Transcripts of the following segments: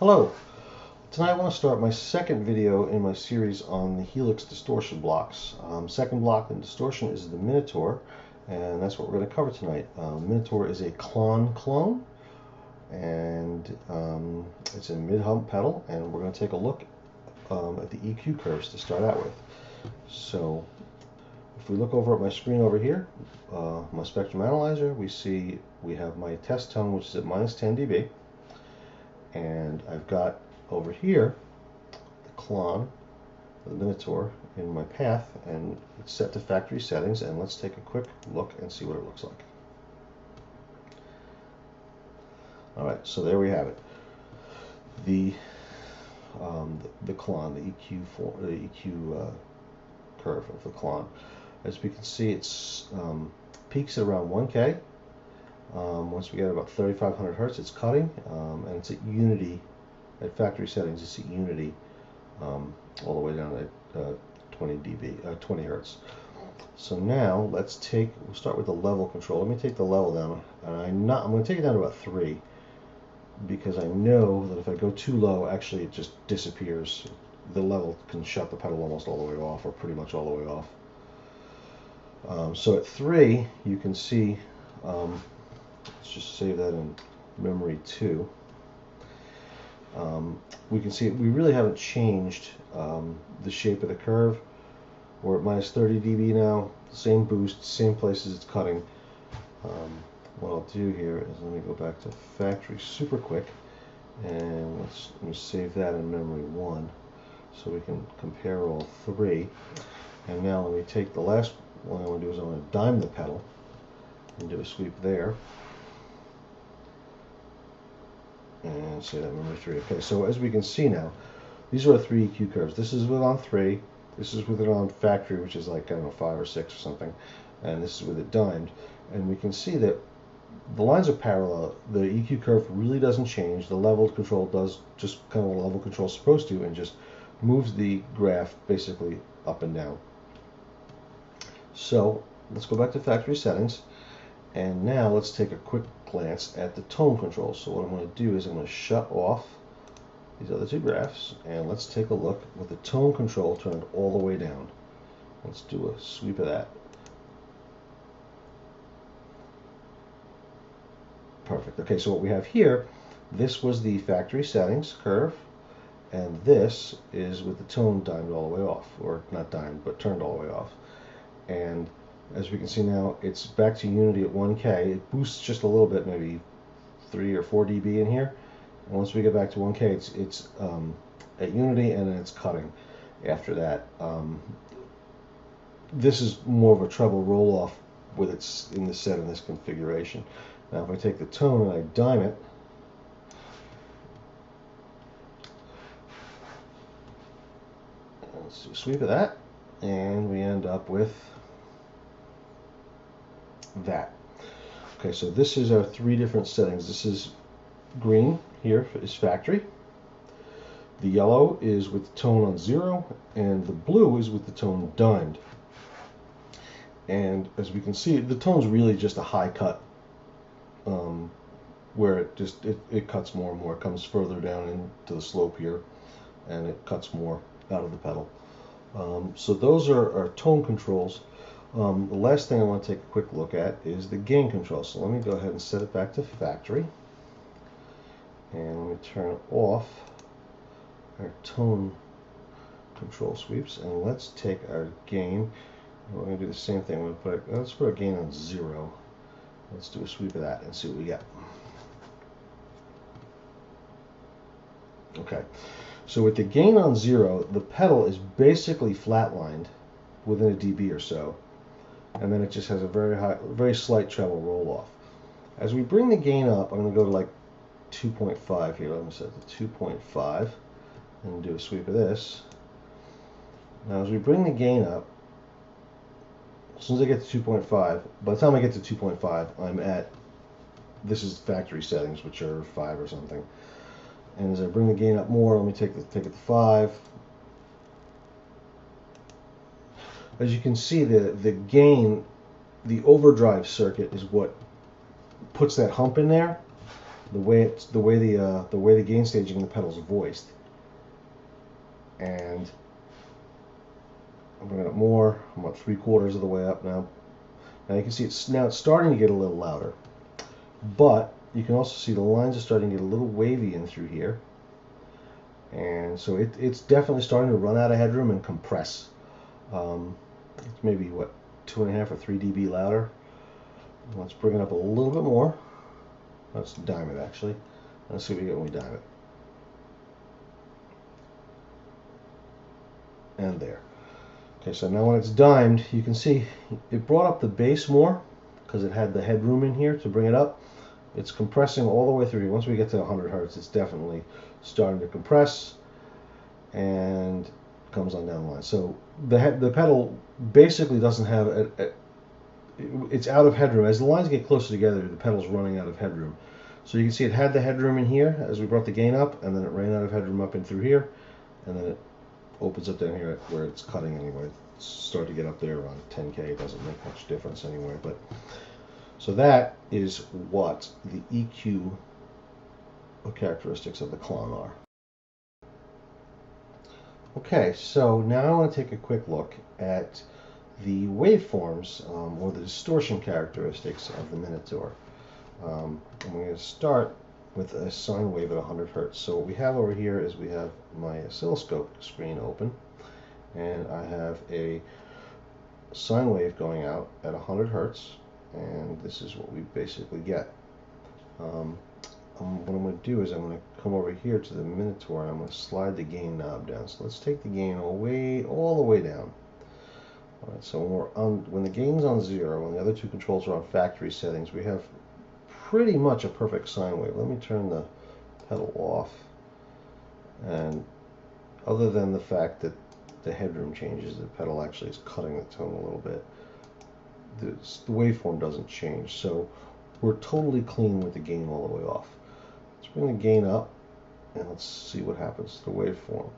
Hello! Tonight I want to start my second video in my series on the Helix distortion blocks. Second block in distortion is the Minotaur, and that's what we're going to cover tonight. Minotaur is a clone, and it's a mid-hump pedal, and we're going to take a look at the EQ curves to start out with. So if we look over at my screen over here, my spectrum analyzer, we see we have my test tone, which is at minus 10 dB. And I've got over here the clone, the Minotaur, in my path, and it's set to factory settings. And let's take a quick look and see what it looks like. All right, so there we have it. The clone, the EQ curve of the clone. As we can see, it's peaks at around 1K. Once we get about 3,500 hertz, it's cutting, and it's at unity, at factory settings. It's at unity, all the way down at 20 hertz. So now let's we'll start with the level control. Let me take the level down, and I'm going to take it down to about 3, because I know that if I go too low, actually it just disappears. The level can shut the pedal almost all the way off, or pretty much all the way off. So at 3, you can see. Let's just save that in memory too. We can see we really haven't changed the shape of the curve. We're at minus 30 dB now, same boost, same places it's cutting. What I'll do here is let me go back to factory super quick, and let me save that in memory 1 so we can compare all 3. And now let me take the last one I want to do is I want to dime the pedal and do a sweep there. And say that memory 3. Okay, so as we can see now, these are our 3 EQ curves. This is with on 3. This is with it on factory, which is like, I don't know, 5 or 6 or something. And this is with it dimed. And we can see that the lines are parallel. The EQ curve really doesn't change. The level control does just kind of what a level control is supposed to, and just moves the graph basically up and down. So let's go back to factory settings. And now let's take a quick glance at the tone control. So what I'm going to do is I'm going to shut off these other 2 graphs, and let's take a look with the tone control turned all the way down. Let's do a sweep of that. Perfect. Okay, so what we have here, this was the factory settings curve, and this is with the tone dimed all the way off, or not dimed, but turned all the way off. And as we can see now, it's back to unity at 1K. It boosts just a little bit, maybe 3 or 4 dB in here. And once we get back to 1K, it's at unity, and then it's cutting after that. This is more of a treble roll-off with it's in the set in this configuration. Now if I take the tone and I dime it, let's do a sweep of that, and we end up with that. Okay, so this is our 3 different settings. This is green here is factory. The yellow is with the tone on 0, and the blue is with the tone dimed. And as we can see, the tone's really just a high cut, where it cuts more and more. It comes further down into the slope here, and it cuts more out of the pedal. So those are our tone controls. The last thing I want to take a quick look at is the gain control. So let me go ahead and set it back to factory. And let me turn off our tone control sweeps. And let's take our gain. We're going to do the same thing. Let's put our gain on 0. Let's do a sweep of that and see what we get. Okay. So with the gain on 0, the pedal is basically flatlined within a dB or so. And then it just has a very slight treble roll off. As we bring the gain up, I'm going to go to like 2.5 here. Let me set it to 2.5 and do a sweep of this. Now as we bring the gain up, as soon as I get to 2.5, by the time I get to 2.5, I'm at, this is factory settings, which are 5 or something. And as I bring the gain up more, let me take it to 5. As you can see, the gain, the overdrive circuit is what puts that hump in there. the way the gain staging in the pedal is voiced. And I'm bringing it up more. I'm about 3/4 of the way up now. Now you can see it's starting to get a little louder, but you can also see the lines are starting to get a little wavy in through here, and so it's definitely starting to run out of headroom and compress. It's maybe what, 2.5 or 3 dB louder. Let's bring it up a little bit more. Let's dime it actually. Let's see what we get when we dime it. And there. Okay, so now when it's dimed, you can see it brought up the bass more because it had the headroom in here to bring it up. It's compressing all the way through here. Once we get to 100 Hertz, it's definitely starting to compress and comes on down the line. So the pedal basically doesn't have it's out of headroom. As the lines get closer together, the pedal's running out of headroom. So you can see it had the headroom in here as we brought the gain up, and then it ran out of headroom up in through here, and then it opens up down here where it's cutting anyway. Start to get up there around 10K. It doesn't make much difference anyway. But so that is what the EQ characteristics of the Klon are. Okay, so now I want to take a quick look at the waveforms or the distortion characteristics of the Minotaur. I'm going to start with a sine wave at 100 Hertz. So what we have over here is we have my oscilloscope screen open, and I have a sine wave going out at 100 Hertz, and this is what we basically get. What I'm going to do is I'm going to come over here to the Minotaur, and I'm going to slide the gain knob down. So let's take the gain all the way down. All right, so when the gain's on 0, when the other two controls are on factory settings, we have pretty much a perfect sine wave. Let me turn the pedal off, and other than the fact that the headroom changes, the pedal actually is cutting the tone a little bit. The waveform doesn't change, so we're totally clean with the gain all the way off. Let's bring the gain up, and let's see what happens to the waveform.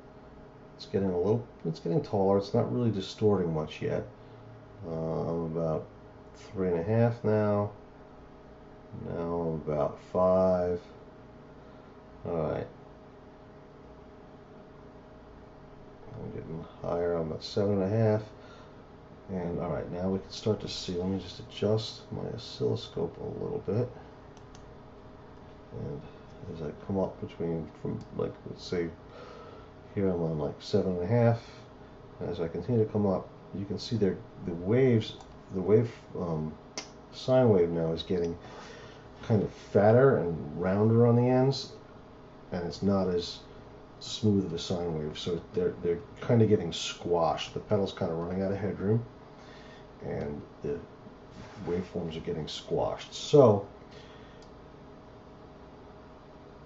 It's getting taller. It's not really distorting much yet. I'm about 3.5 now. Now I'm about 5. Alright. I'm getting higher. I'm about 7.5. And alright, now we can start to see. Let me just adjust my oscilloscope a little bit. And as I come up from like, let's say, here I'm on like 7.5. As I continue to come up, you can see the sine wave now is getting kind of fatter and rounder on the ends, and it's not as smooth of a sine wave, so they're kind of getting squashed. The pedal's kind of running out of headroom, and the waveforms are getting squashed. So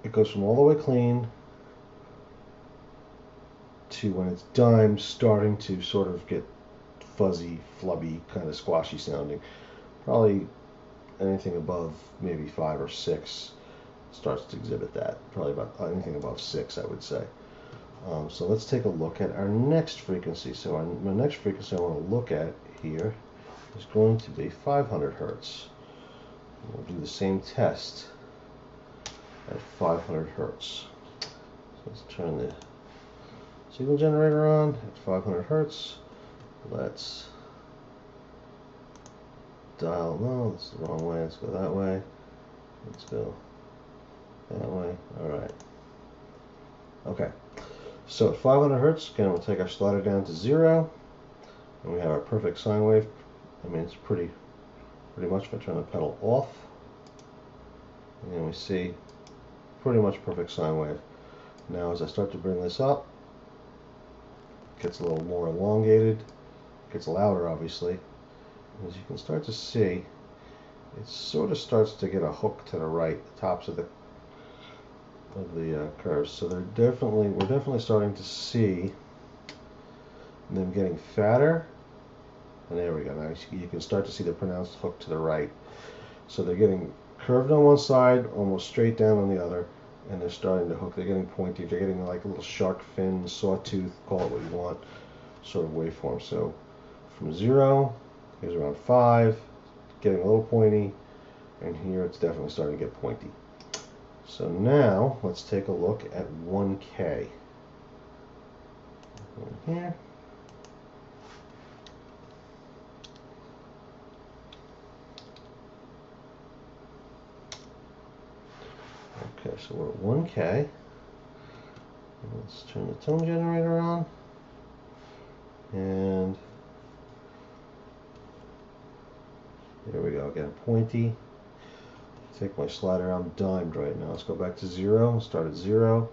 it goes from all the way clean to, when it's dimed, starting to sort of get fuzzy, flubby, kind of squashy sounding. Probably anything above maybe 5 or 6 starts to exhibit that. Probably about anything above 6, I would say. So let's take a look at our next frequency. So my next frequency I want to look at here is going to be 500 Hertz. We'll do the same test at 500 Hertz. So let's turn the signal generator on at 500 Hertz. Let's dial, no, that's the wrong way. Let's go that way. Let's go that way. Alright. Okay. So at 500 Hertz, again, we'll take our slider down to 0, and we have our perfect sine wave. I mean, it's pretty much, if I turn the pedal off, and we see pretty much perfect sine wave. Now as I start to bring this up, it gets a little more elongated, gets louder obviously. As you can start to see, it sort of starts to get a hook to the right, the tops of the curves. So we're definitely starting to see them getting fatter. And there we go. Now you can start to see the pronounced hook to the right. So they're getting curved on one side, almost straight down on the other, and they're starting to hook. They're getting pointy. They're getting like a little shark fin, sawtooth, call it what you want, sort of waveform. So from 0, here's around 5, getting a little pointy, and here it's definitely starting to get pointy. So now let's take a look at 1K. Here. Okay, so we're at 1K. Let's turn the tone generator on. And there we go, again, pointy. Take my slider, I'm dimed right now. Let's go back to 0, start at 0.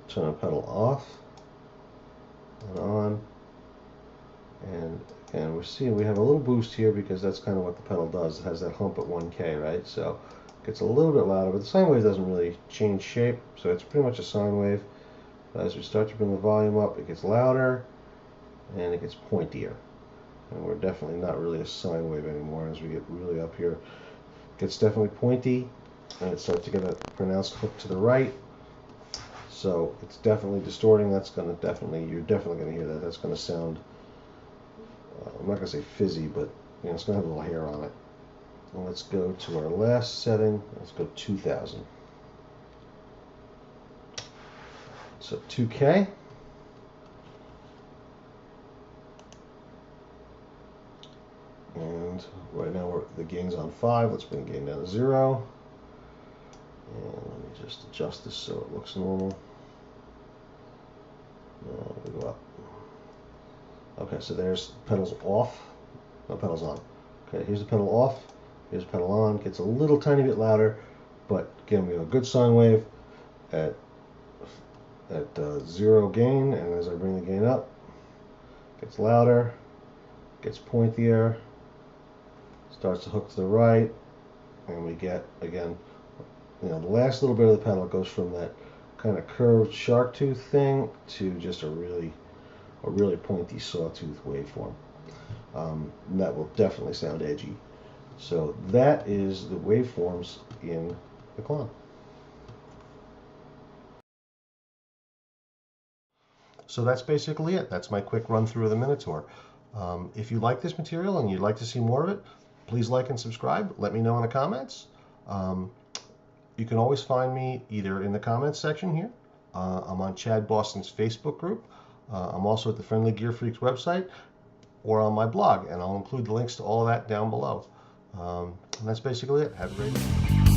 Turn the pedal off and on. And we're seeing we have a little boost here because that's kind of what the pedal does. It has that hump at 1K, right? So it gets a little bit louder, but the sine wave doesn't really change shape, so it's pretty much a sine wave. But as we start to bring the volume up, it gets louder and it gets pointier. And we're definitely not really a sine wave anymore. As we get really up here, it gets definitely pointy, and it starts to get a pronounced hook to the right. So it's definitely distorting. That's going to definitely, you're definitely going to hear that. That's going to sound, I'm not going to say fizzy, but it's going to have a little hair on it. And let's go to our last setting. Let's go 2000. So 2K. And right now the gain's on 5. Let's bring the gain down to 0. And let me just adjust this so it looks normal. Now we go up. Okay, so there's pedals off. No, pedals on. Okay, here's the pedal off. Here's the pedal on. Gets a little tiny bit louder, but again, we have a good sine wave at 0 gain, and as I bring the gain up, it gets louder, gets pointier, starts to hook to the right, and we get, again, the last little bit of the pedal goes from that kind of curved shark tooth thing to just a really pointy sawtooth waveform. That will definitely sound edgy. So that is the waveforms in the Klon. So that's basically it. That's my quick run through of the Minotaur. If you like this material and you'd like to see more of it, please like and subscribe. Let me know in the comments. You can always find me either in the comments section here. I'm on Chad Boston's Facebook group. I'm also at the Friendly Gear Freaks website or on my blog, and I'll include the links to all of that down below. And that's basically it. Have a great day.